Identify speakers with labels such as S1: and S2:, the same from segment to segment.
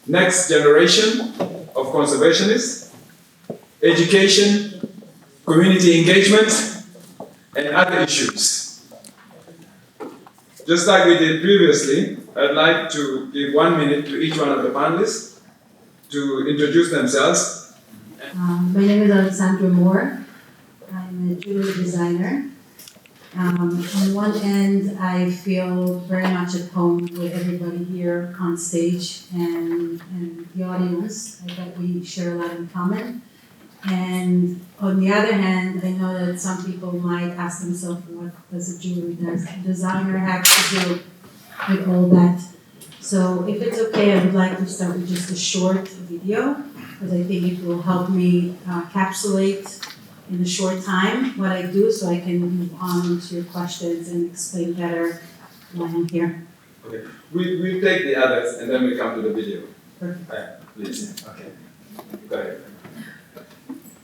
S1: next generation of conservationists, education, community engagement, and other issues. Just like we did previously, I'd like to give 1 minute to each one of the panelists to introduce themselves.
S2: My name is Alexandra. I'm a jewelry designer. On one end, I feel very much at home with everybody here on stage and the audience. I bet we share a lot in common. And on the other hand, I know that some people might ask themselves, what does a jewelry designer have to do with all that? So if it's okay, I would like to start with just a short video, because I think it will help me encapsulate in a short time what I do, so I can move on to your questions and explain better why I'm here.
S1: Okay, we take the others and then we come to the video.
S2: Perfect.
S1: Please. Okay. Go ahead.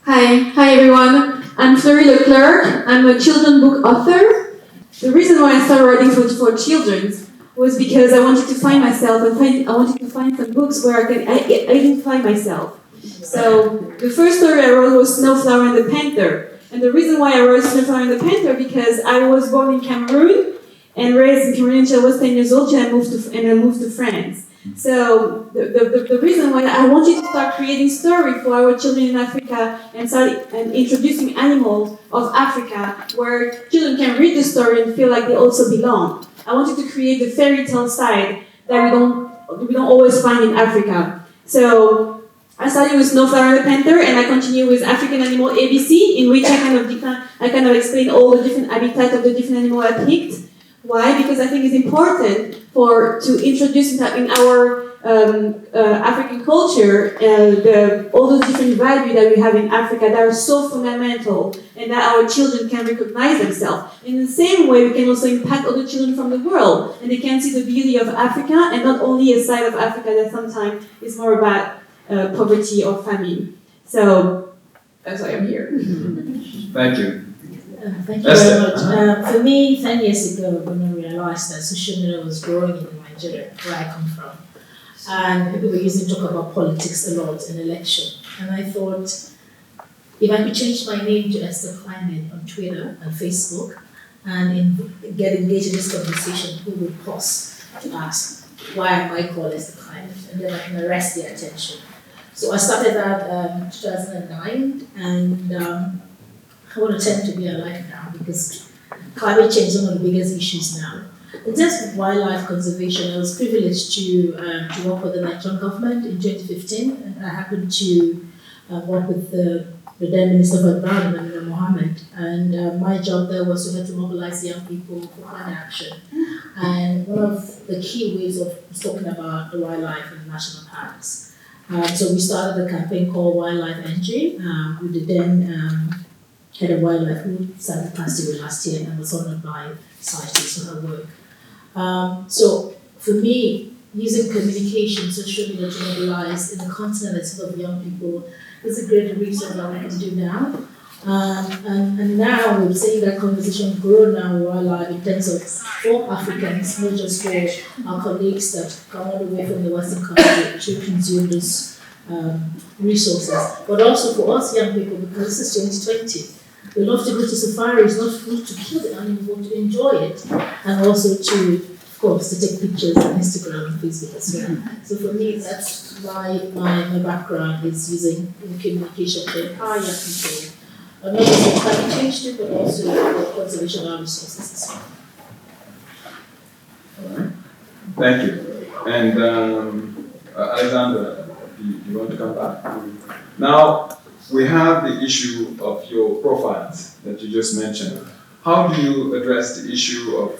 S3: Hi everyone. I'm Fleurie LeClercq. I'm a children's book author. The reason why I started writing for children was because I wanted to find myself and I wanted to find some books where I didn't find myself. So the first story I wrote was Snowflower and the Panther. And the reason why I wrote Snowflower and the Panther because I was born in Cameroon and raised in Cameroon until I was 10 years old, and I moved to France. So the reason why I wanted to start creating story for our children in Africa and start introducing animals of Africa where children can read the story and feel like they also belong. I wanted to create the fairy tale side that we don't always find in Africa. So I started with Snowflower and the Panther, and I continue with African Animal ABC, in which I kind of explain all the different habitats of the different animals I picked. Why? Because I think it's important to introduce in our African culture all those different values that we have in Africa that are so fundamental, and that our children can recognize themselves. In the same way, we can also impact other children from the world, and they can see the beauty of Africa, and not only a side of Africa that sometimes is more about poverty or famine. So that's why I'm here.
S1: Thank you.
S4: Thank you very much. For me, 10 years ago, when I realized that social media was growing in Nigeria, where I come from, and people were using to talk about politics a lot in election, and I thought, if I could change my name to Esther Climate on Twitter and Facebook, and get engaged in this conversation, who would pause to ask, why am I called Esther Climate? And then I can arrest their attention. So I started that in 2009, and I want to tend to be alive now because climate change is one of the biggest issues now. In terms of wildlife conservation, I was privileged to work with the Nigerian government in 2015, and I happened to work with the then Minister of Environment, Mohammed, and my job there was to mobilize young people for climate action. And one of the key ways of talking about the wildlife in national parks. So we started a campaign called Wildlife NG with the then head of wildlife who started passed away last year and was honored by societies for her work. So for me, using communication, social media to mobilize in the continent instead of young people is a great resource that we can do now. And now we're seeing that conversation grow now with wildlife in terms of for Africans, not just for our colleagues that come all the way from the Western country to consume these resources, but also for us young people, because this is 2020. We love to go to safaris, not to kill the animal, but to enjoy it, and also to, of course, to take pictures on Instagram and Facebook as well. So for me, that's my background is using communication to empower young people, not just for climate change too, but also for conservation of our resources as well.
S1: Thank you. And Alexandra, you want to come back? Now, we have the issue of your profiles that you just mentioned. How do you address the issue of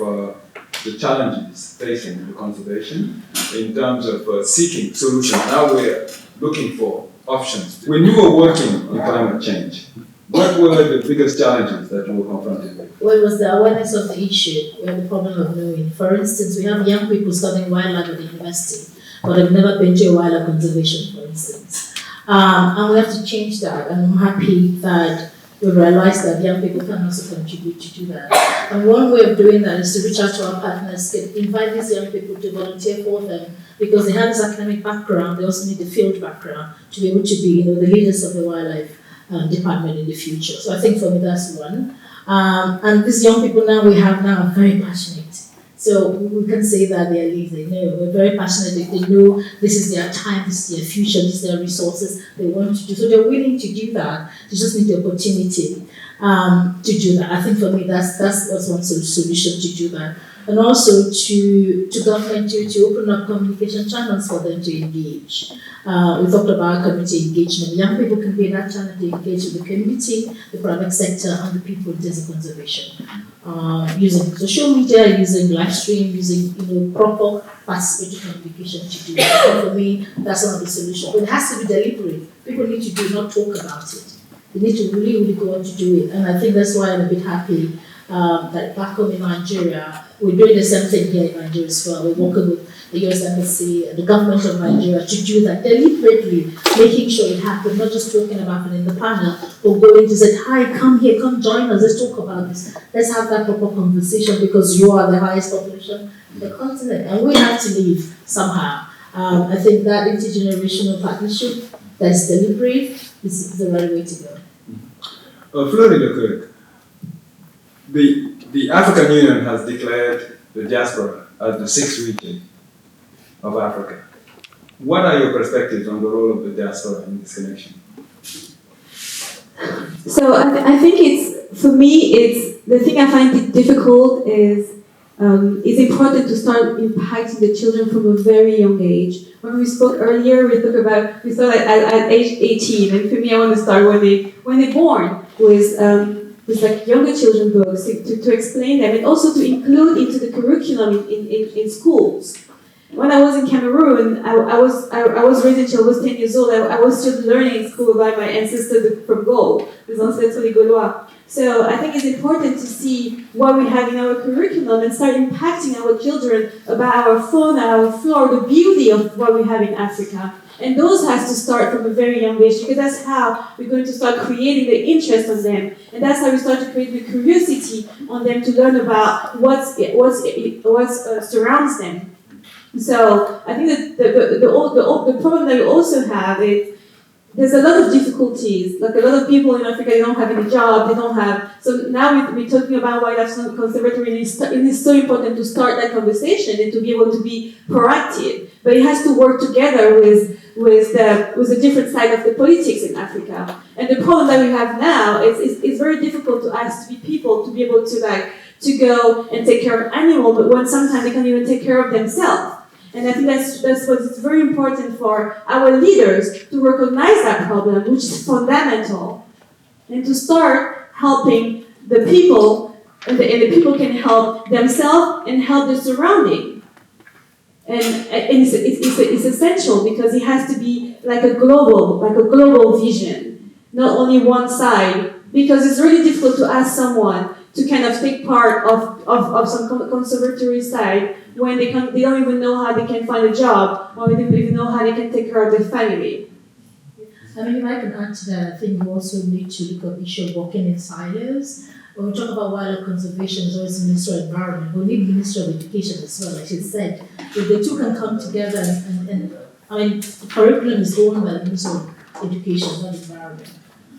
S1: the challenges facing the conservation in terms of seeking solutions? Now we're looking for options. When you were working on climate change, what were the biggest challenges that you were confronted with?
S4: Well, it was the awareness of the issue. We have the problem of knowing. For instance, we have young people studying wildlife at the university, but have never been to wildlife conservation, for instance. And we have to change that. And I'm happy that we realized that young people can also contribute to do that. And one way of doing that is to reach out to our partners, invite these young people to volunteer for them, because they have this academic background, they also need the field background to be able to be, the leaders of the wildlife department in the future. So I think for me that's one. And these young people we have now are very passionate. So we can say that they are leaders. They know we're very passionate. They know this is their time, this is their future, this is their resources. They want to do so. They're willing to do that. They just need the opportunity to do that. I think for me that's one solution to do that, and also to government to open up communication channels for them to engage. We talked about community engagement. Young people can be in that channel to engage with the community, the private sector, and the people in terms of conservation. Using social media, using live stream, using proper participatory communication to do that. So for me, that's one of the solutions. But it has to be deliberate. People need to do, not talk about it. They need to really go on to do it. And I think that's why I'm a bit happy that back home in Nigeria, we're doing the same thing here in Nigeria as well. We're working with the US Embassy and the government of Nigeria to do that deliberately, making sure it happens, not just talking about it in the panel, but going to say, hi, come here, come join us, let's talk about this. Let's have that proper conversation, because you are the highest population in the continent, and we have to leave somehow. I think that intergenerational partnership that's deliberate is the right way to go.
S1: Fleurie, LeClercq, the African Union has declared the diaspora as the sixth region of Africa. What are your perspectives on the role of the diaspora in this connection?
S3: So I think for me, the thing I find difficult is it's important to start impacting the children from a very young age. When we spoke earlier, we started at age 18, and for me, I want to start when they're born with like younger children books to explain them, and also to include into the curriculum in schools. When I was in Cameroon, I was raised until I was 10 years old. I was still learning in school about my ancestors from Gaul, les ancêtres des Gaulois. So I think it's important to see what we have in our curriculum and start impacting our children about our fauna, our flora, the beauty of what we have in Africa. And those has to start from a very young age, because that's how we're going to start creating the interest on them. And that's how we start to create the curiosity on them to learn about what surrounds them. So I think that the problem that we also have is there's a lot of difficulties. Like a lot of people in Africa, they don't have any job, they don't have. So now we're talking about wildlife conservatory, and it is so important to start that conversation and to be able to be proactive. But it has to work together with the different side of the politics in Africa. And the problem that we have now is it's very difficult to ask people to be able to go and take care of animals, but when sometimes they can't even take care of themselves. And I think that's what is very important for our leaders to recognize that problem, which is fundamental, and to start helping the people, and the people can help themselves and help the surrounding. And it's essential, because it has to be like a global vision, not only one side, because it's really difficult to ask someone to kind of take part of some conservatory side when they don't even know how they can find a job, or they don't even know how they can take care of their family.
S4: I mean, if I can add to that, I think we also need to look at the issue of working in silos. When we talk about wildlife conservation, there's always Ministry of Environment. We need Ministry of Education as well, like she said. If the two can come together, and I mean, curriculum is owned by the Ministry of Education, not Environment.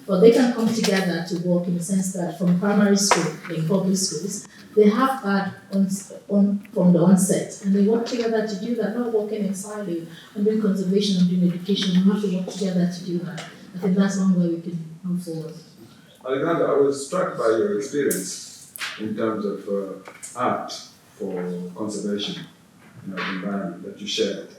S4: But they can come together to work in the sense that from primary school, in public schools, they have that from the onset, and they work together to do that, not working in silo and doing conservation and doing education. We have to work together to do that. I think that's one way we can move forward.
S1: Alexandra, I was struck by your experience in terms of art for conservation of the environment that you shared.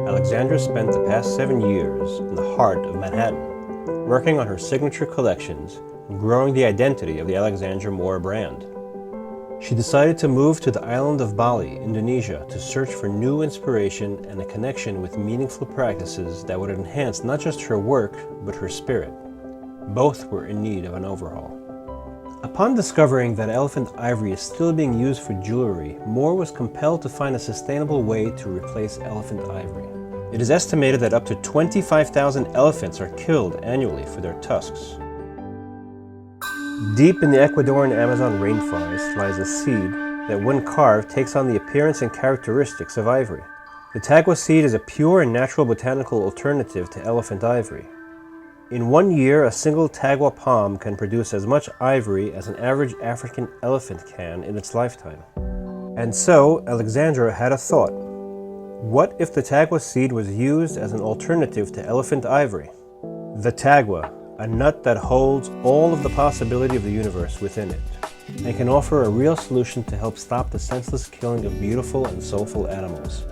S5: Alexandra spent the past 7 years in the heart of Manhattan, working on her signature collections and growing the identity of the Alexandra Moore brand. She decided to move to the island of Bali, Indonesia, to search for new inspiration and a connection with meaningful practices that would enhance not just her work, but her spirit. Both were in need of an overhaul. Upon discovering that elephant ivory is still being used for jewelry, Moore was compelled to find a sustainable way to replace elephant ivory. It is estimated that up to 25,000 elephants are killed annually for their tusks. Deep in the Ecuadorian Amazon rainforest lies a seed that, when carved, takes on the appearance and characteristics of ivory. The tagua seed is a pure and natural botanical alternative to elephant ivory. In 1 year, a single tagua palm can produce as much ivory as an average African elephant can in its lifetime. And so, Alexandra had a thought. What if the tagua seed was used as an alternative to elephant ivory? The tagua, a nut that holds all of the possibility of the universe within it, and can offer a real solution to help stop the senseless killing of beautiful and soulful animals.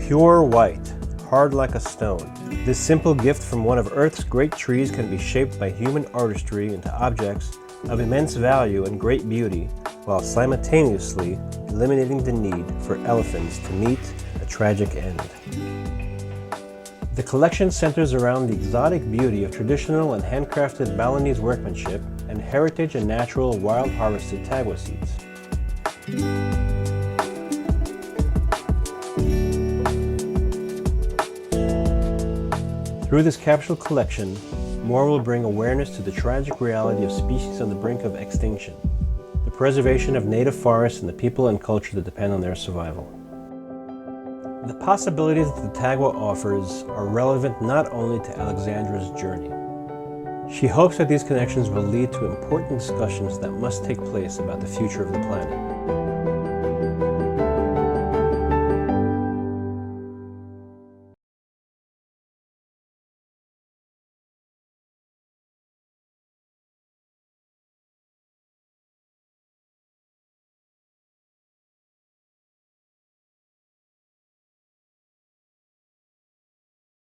S5: Pure white, hard like a stone, this simple gift from one of Earth's great trees can be shaped by human artistry into objects of immense value and great beauty, while simultaneously eliminating the need for elephants to meet a tragic end. The collection centers around the exotic beauty of traditional and handcrafted Balinese workmanship and heritage and natural wild harvested tagua seeds. Through this capsule collection, Moore will bring awareness to the tragic reality of species on the brink of extinction, the preservation of native forests and the people and culture that depend on their survival. The possibilities that the tagua offers are relevant not only to Alexandra's journey. She hopes that these connections will lead to important discussions that must take place about the future of the planet.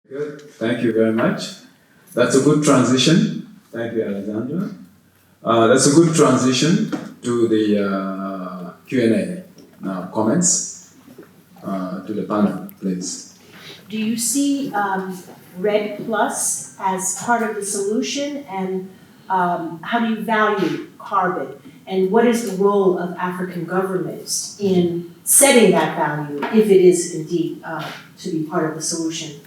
S1: Good. Thank you very much. That's a good transition. Thank you, Alexandra. That's a good transition to the Q&A. Now, comments to the panel, please.
S6: Do you see Red Plus as part of the solution, and how do you value carbon? And what is the role of African governments in setting that value, if it is indeed to be part of the solution?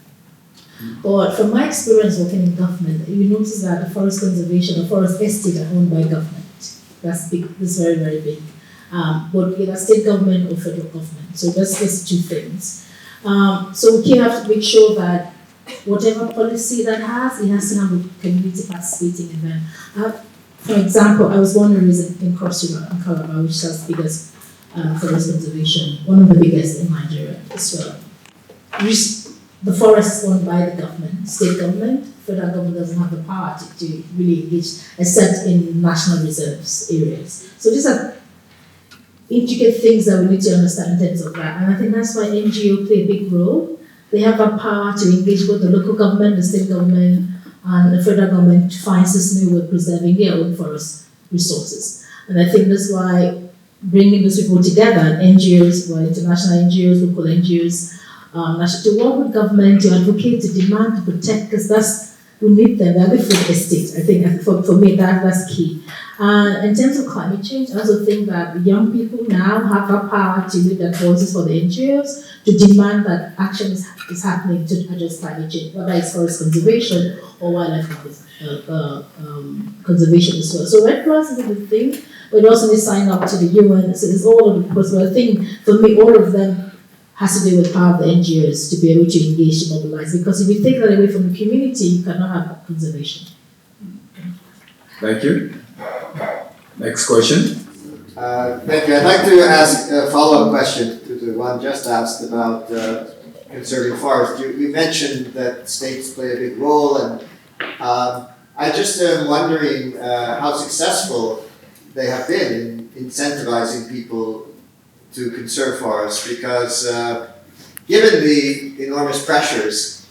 S4: But from my experience working in government, you notice that the forest conservation or forest estate are owned by government. That's big. That's very, very big. But either state government or federal government. So that's just two things. So we have to make sure that whatever policy that has, it has to have a community participating in them. For example, I was born and raised in Cross River in Calabar, which has the biggest forest conservation, one of the biggest in Nigeria as well. The forest is owned by the government, state government. Federal government doesn't have the power to really engage, except in national reserves areas. So these are intricate things that we need to understand in terms of that. And I think that's why NGO play a big role. They have a power to engage both the local government, the state government, and the federal government to find this new way of preserving their own forest resources. And I think that's why bringing those people together, NGOs, international NGOs, local NGOs, to work with government, to advocate, to demand, to protect, because that's, we need them, they're good for the state. I think for me that's key. In terms of climate change, I also think that young people now have a power to make their voices for the NGOs, to demand that action is happening to address climate change, whether it's forest conservation or wildlife conservation as well. So Red Cross is a good thing, but also they sign up to the UN, so there's all of the possible. I think for me, all of them has to do with power of the NGOs to be able to engage, to mobilize, because if you take that away from the community, you cannot have conservation.
S1: Thank you. Next question.
S7: Thank you. I'd like to ask a follow-up question to the one just asked about conserving forests. You mentioned that states play a big role, and I just am wondering how successful they have been in incentivizing people to conserve forests, because given the enormous pressures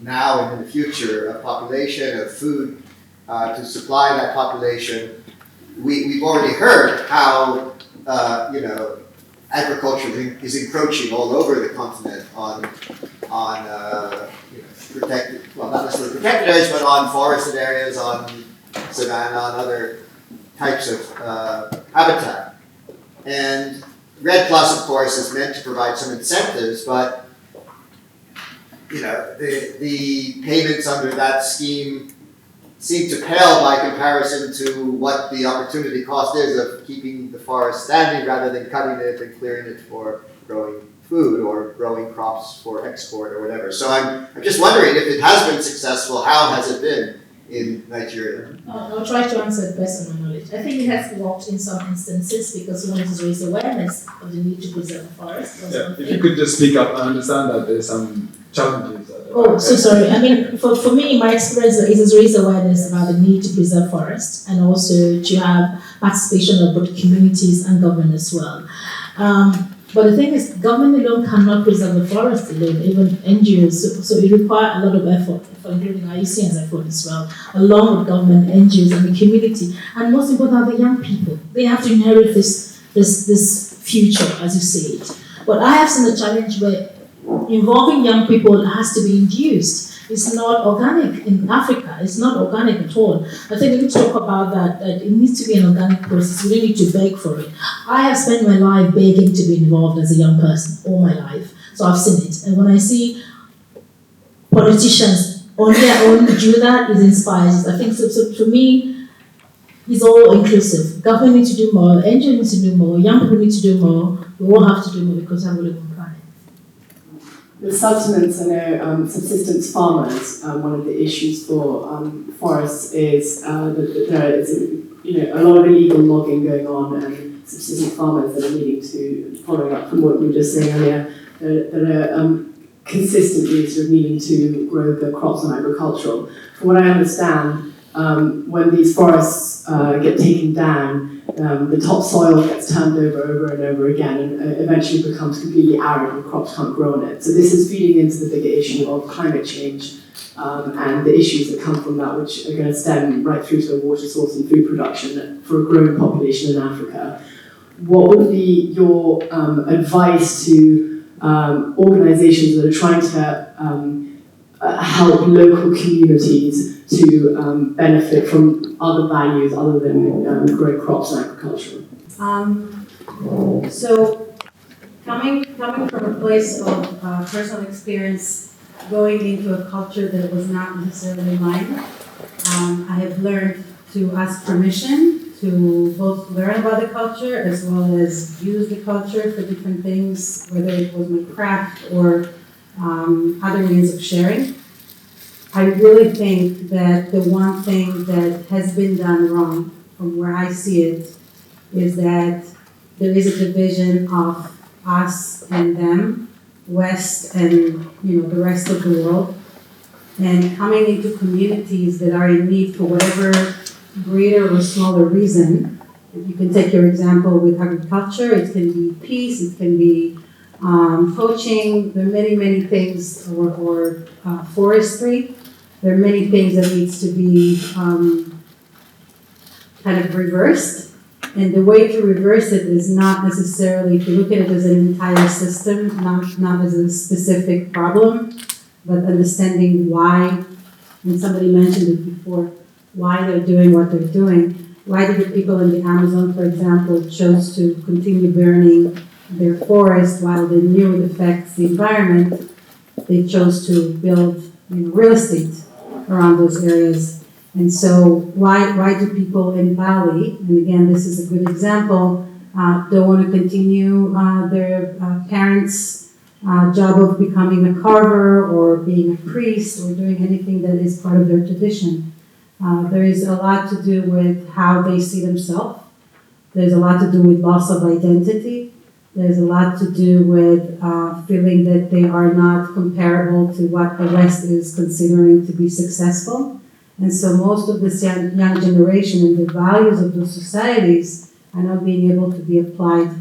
S7: now and in the future of population, of food, to supply that population, we've already heard how agriculture is encroaching all over the continent on protected, well, not necessarily protected areas, but on forested areas, on savanna, on other types of habitat. And REDD+, of course, is meant to provide some incentives, but the payments under that scheme seem to pale by comparison to what the opportunity cost is of keeping the forest standing rather than cutting it and clearing it for growing food or growing crops for export or whatever. So I'm just wondering, if it has been successful, how has it been in Nigeria?
S4: I'll try to answer it based on my knowledge. I think it has worked in some instances because one is raise awareness of the need to preserve the forest.
S1: Yeah, if you could just speak up, I understand that there's some challenges.
S4: Oh, so sorry. I mean, for me, my experience is raise awareness about the need to preserve forests and also to have participation of both communities and government as well. But the thing is, government alone cannot preserve the forest alone, even NGOs. So it requires a lot of effort, including IUCN's effort as well, along with government, NGOs, and the community. And most important, the young people. They have to inherit this future, as you say it. But I have seen a challenge where involving young people has to be induced. It's not organic in Africa. It's not organic at all. I think we need to talk about that it needs to be an organic process. We don't need to beg for it. I have spent my life begging to be involved as a young person, all my life. So I've seen it. And when I see politicians on their own do that, it inspires. I think so for me, it's all inclusive. Government needs to do more, NGOs need to do more, young people need to do more. We all have to do more because I'm living on the planet.
S8: The subsistence, subsistence farmers, one of the issues for forests is that there is a lot of illegal logging going on, and subsistence farmers that are needing to, following up from what you were just saying earlier, that are consistently sort of needing to grow the crops on agricultural. From what I understand, when these forests get taken down, the topsoil gets turned over and over again, and eventually becomes completely arid and crops can't grow on it. So this is feeding into the bigger issue of climate change and the issues that come from that, which are going to stem right through to the water source and food production for a growing population in Africa. What would be your advice to organizations that are trying to help local communities to benefit from other values other than growing crops and agriculture?
S2: So coming from a place of personal experience, going into a culture that was not necessarily mine, I have learned to ask permission to both learn about the culture as well as use the culture for different things, whether it was my craft or other means of sharing. I really think that the one thing that has been done wrong, from where I see it, is that there is a division of us and them, West and the rest of the world, and coming into communities that are in need for whatever greater or smaller reason. You can take your example with agriculture. It can be peace. It can be poaching. There are many things, or forestry. There are many things that needs to be kind of reversed. And the way to reverse it is not necessarily to look at it as an entire system, not as a specific problem, but understanding why, and somebody mentioned it before, why they're doing what they're doing. Why did the people in the Amazon, for example, chose to continue burning their forest while they knew it affects the environment? They chose to build real estate around those areas. And so why do people in Bali, and again, this is a good example, don't want to continue their parents' job of becoming a carver or being a priest or doing anything that is part of their tradition? There is a lot to do with how they see themselves. There's a lot to do with loss of identity. There's a lot to do with feeling that they are not comparable to what the West is considering to be successful. And so most of this young generation and the values of those societies are not being able to be applied.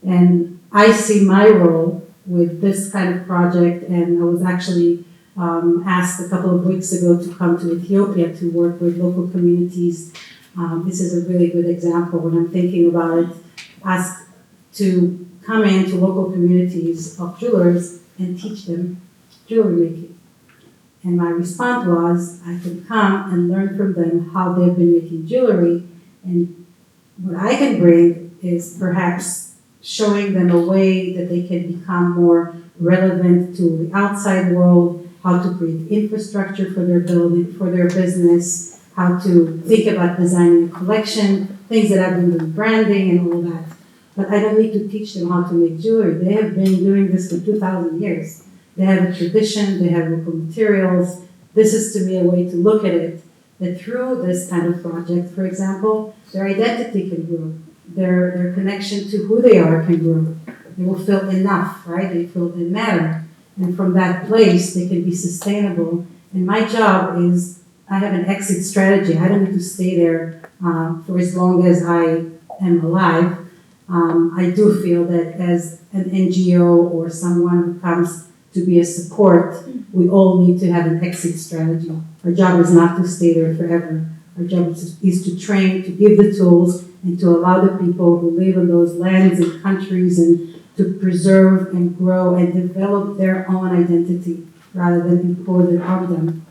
S2: And I see my role with this kind of project, and I was actually asked a couple of weeks ago to come to Ethiopia to work with local communities. This is a really good example when I'm thinking about it. Asked to come into local communities of jewelers and teach them jewelry making. And my response was, I can come and learn from them how they've been making jewelry and What I can bring is perhaps showing them a way that they can become more relevant to the outside world, how to create infrastructure for their building, for their business, how to think about designing a collection, things that I've been doing, branding and all that. But I don't need to teach them how to make jewelry. They have been doing this for 2,000 years. They have a tradition, they have local materials. This is to me a way to look at it, that through this kind of project, for example, their identity can grow. Their connection to who they are can grow. They will feel enough, right? They feel they matter. And from that place, they can be sustainable. And my job is, I have an exit strategy. I don't need to stay there for as long as I am alive. I do feel that as an NGO or someone who comes to be a support, we all need to have an exit strategy. Our job is not to stay there forever. Our job is to train, to give the tools, and to allow the people who live in those lands and countries and to preserve and grow and develop their own identity rather than impose it on them.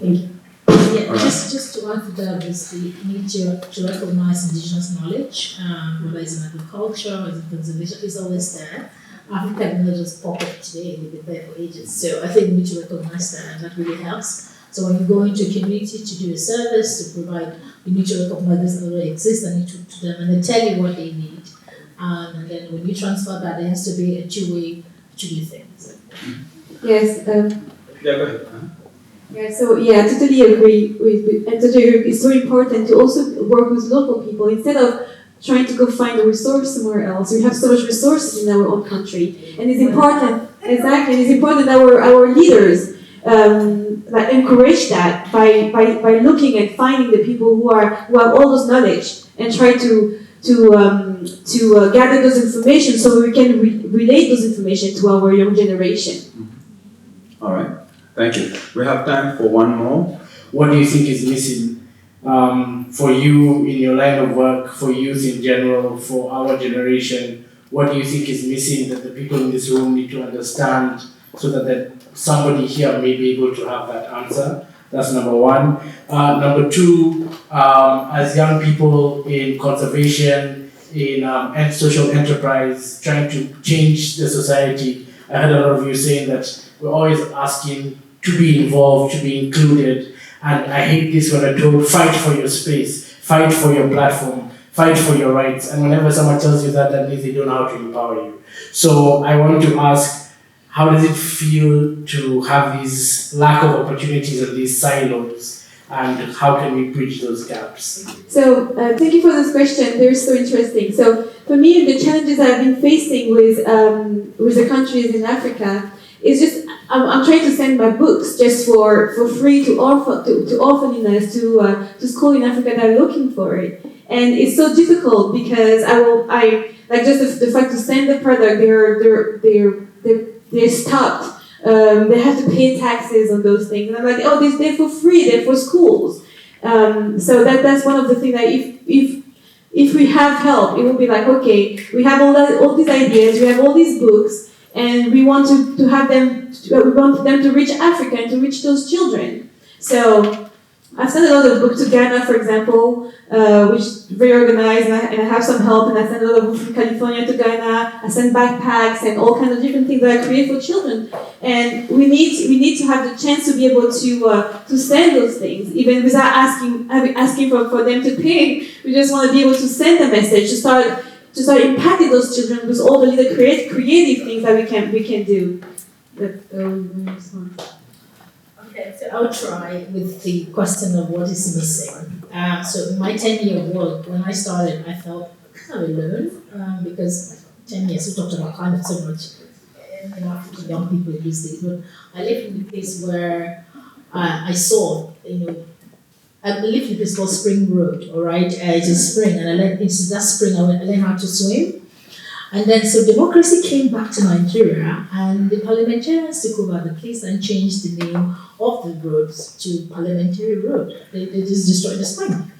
S2: Thank you.
S4: Yeah, just to add to that, is the need to recognize indigenous knowledge, whether it's in agriculture or in conservation, it's always there. African knowledge just pop up today, they've been there for ages. So I think we need to recognize that, and that really helps. So when you go into a community to do a service, to provide, you need to recognize this already exists and you talk to them and they tell you what they need. And then when you transfer that, there has to be a two-way thing. So.
S3: Yes.
S1: Yeah, go ahead.
S3: Yeah, so I totally agree with and totally agree. It's so important to also work with local people instead of trying to go find a resource somewhere else. We have so much resources in our own country, and it's important. Exactly, and it's important that our leaders that encourage that by looking and finding the people who have all those knowledge and try to gather those information so we can relate those information to our young generation.
S1: Mm-hmm. All right. Thank you. We have time for one more.
S9: What do you think is missing for you in your line of work, for youth in general, for our generation? What do you think is missing that the people in this room need to understand so that somebody here may be able to have that answer? That's number one. Number two, as young people in conservation, in social enterprise, trying to change the society, I heard a lot of you saying that we're always asking to be involved, to be included. And I hate this when I'm told, fight for your space, fight for your platform, fight for your rights. And whenever someone tells you that, that means they don't know how to empower you. So I want to ask, how does it feel to have these lack of opportunities and these silos? And how can we bridge those gaps?
S3: So thank you for this question. They're so interesting. So for me, the challenges I've been facing with the countries in Africa is just I'm trying to send my books just for free to orphanages, to school in Africa that are looking for it, and it's so difficult because I like just the fact to send the product, they're stopped. They have to pay taxes on those things, and I'm like, oh, they're for free, they're for schools. So that's one of the things that if we have help, it will be like, okay, we have all these ideas, we have all these books. And we want to have them. We want them to reach Africa and to reach those children. So I've sent a lot of books to Ghana, for example, which is very organized, and I have some help. And I sent a lot of books from California to Ghana. I sent backpacks and all kinds of different things that I create for children. And we need to have the chance to be able to send those things, even without asking for them to pay. We just want to be able to send a message to start impacting those children with all the little creative things that we can do.
S4: Okay, so I'll try with the question of what is missing. So in my 10-year work, when I started, I felt kind of alone because 10 years, we talked about climate so much, young people these days, but I lived in a place where I saw, I lived in a place called Spring Road, all right? It's a spring, and into that spring, I learned how to swim. And then, so democracy came back to Nigeria, and the parliamentarians took over the place and changed the name of the roads to Parliamentary Road. They just destroyed the spring.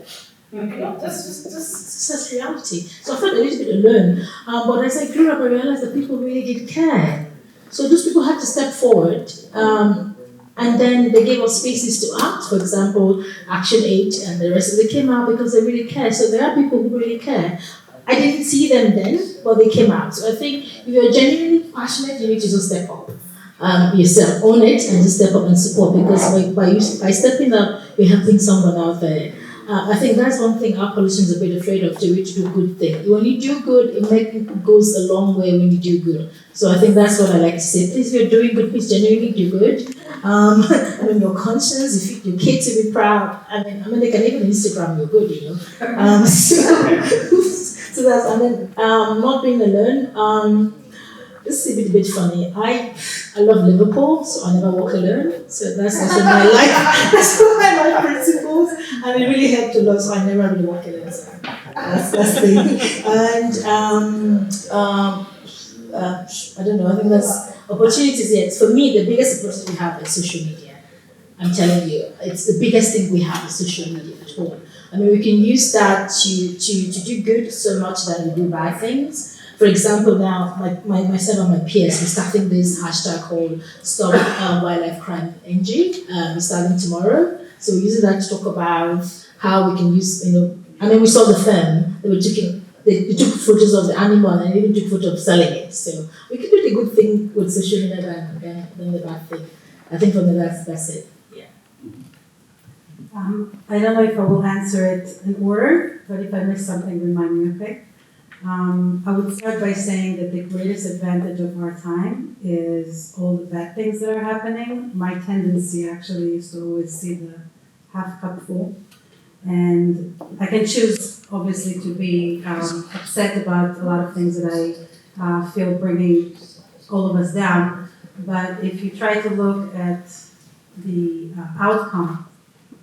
S4: Okay, that's reality. So I felt a little bit alone. But as I grew up, I realized that people really did care. So those people had to step forward. And then they gave us spaces to act. For example, Action 8 and the rest of them came out because they really care. So there are people who really care. I didn't see them then, but they came out. So I think if you're genuinely passionate, you need to just step up yourself, own it, and just step up and support. Because by stepping up, you're helping someone out there. I think that's one thing our politicians are a bit afraid of, to do good things. When you do good, it goes a long way when you do good. So I think that's what I like to say. Please, if you're doing good, please genuinely do good. I mean, your conscience, if your kids will be proud. I mean, they can even Instagram you're good, you know. So that's, and then not being alone. This is a bit funny. I love Liverpool, so I never walk alone. So that's also my life. That's one of my life principles, and it really helped a lot. So I never really walk alone. So that's the thing. And I don't know. I think that's opportunities. Yes, for me, the biggest opportunity we have is social media. I'm telling you, it's the biggest thing we have is social media at home. I mean, we can use that to do good so much that we do bad things. For example, now, myself and my peers, we're starting this hashtag called Stop Wildlife Crime NG. We're starting tomorrow. So we're using that to talk about how we can use, we saw the film, they took photos of the animal and even took photos of selling it. So we can do the good thing with social media than the bad thing. I think for me, that's it. Yeah.
S2: I don't know if I will answer it in order, but if I miss something, remind me, okay? I would start by saying that the greatest advantage of our time is all the bad things that are happening. My tendency actually is to always see the half cup full. And I can choose, obviously, to be upset about a lot of things that I feel bringing all of us down. But if you try to look at the outcome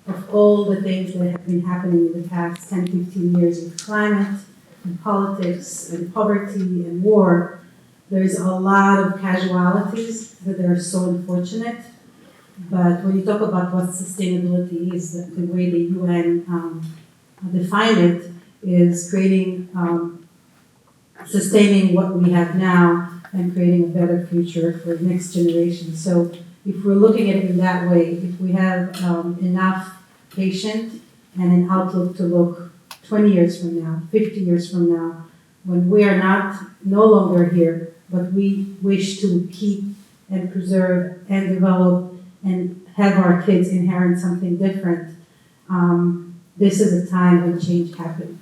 S2: of all the things that have been happening in the past 10, 15 years with climate, and politics, and poverty, and war, there's a lot of casualties that are so unfortunate. But when you talk about what sustainability is, the way the UN define it is creating, sustaining what we have now and creating a better future for the next generation. So if we're looking at it in that way, if we have enough patience and an outlook to look 20 years from now, 50 years from now, when we are no longer here, but we wish to keep and preserve and develop and have our kids inherit something different, this is a time when change happened.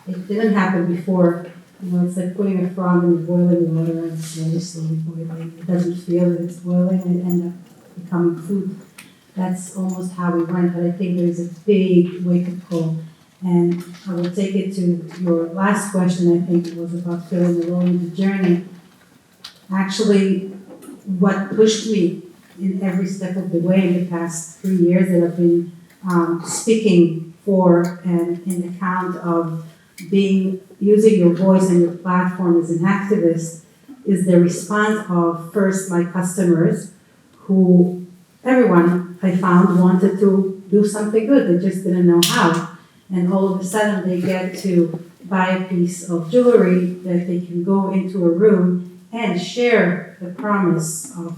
S2: It didn't happen before. It's like putting a frog in boiling water and slowly boiling. It doesn't feel that it's boiling and end up becoming food. That's almost how we went, but I think there is a big wake-up call. And I will take it to your last question. I think it was about feeling alone in the journey. Actually, what pushed me in every step of the way in the past 3 years that I've been speaking for and in account of using your voice and your platform as an activist is the response of first my customers, who everyone I found wanted to do something good, they just didn't know how. And all of a sudden they get to buy a piece of jewelry that they can go into a room and share the promise of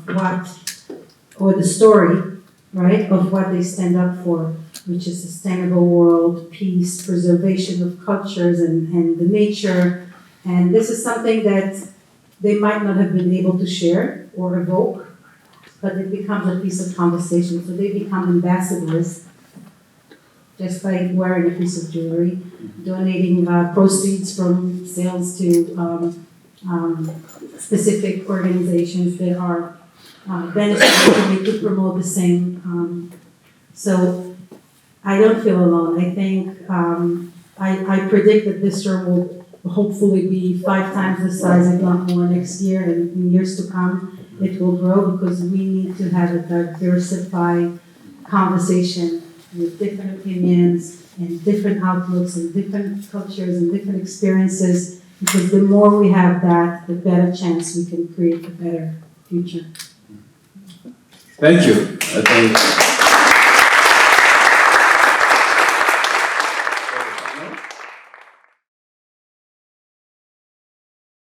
S2: or the story, right, of what they stand up for, which is sustainable world, peace, preservation of cultures and the nature. And this is something that they might not have been able to share or evoke, but it becomes a piece of conversation. So they become ambassadors just by wearing a piece of jewelry, donating proceeds from sales to specific organizations that are benefiting to promote the same. So I don't feel alone. I think I predict that this term will hopefully be 5 times the size, if not more, next year and in years to come. It will grow because we need to have a diversified conversation with different opinions and different outlooks and different cultures and different experiences, because the more we have that, the better chance we can create a better future.
S1: Thank you. I think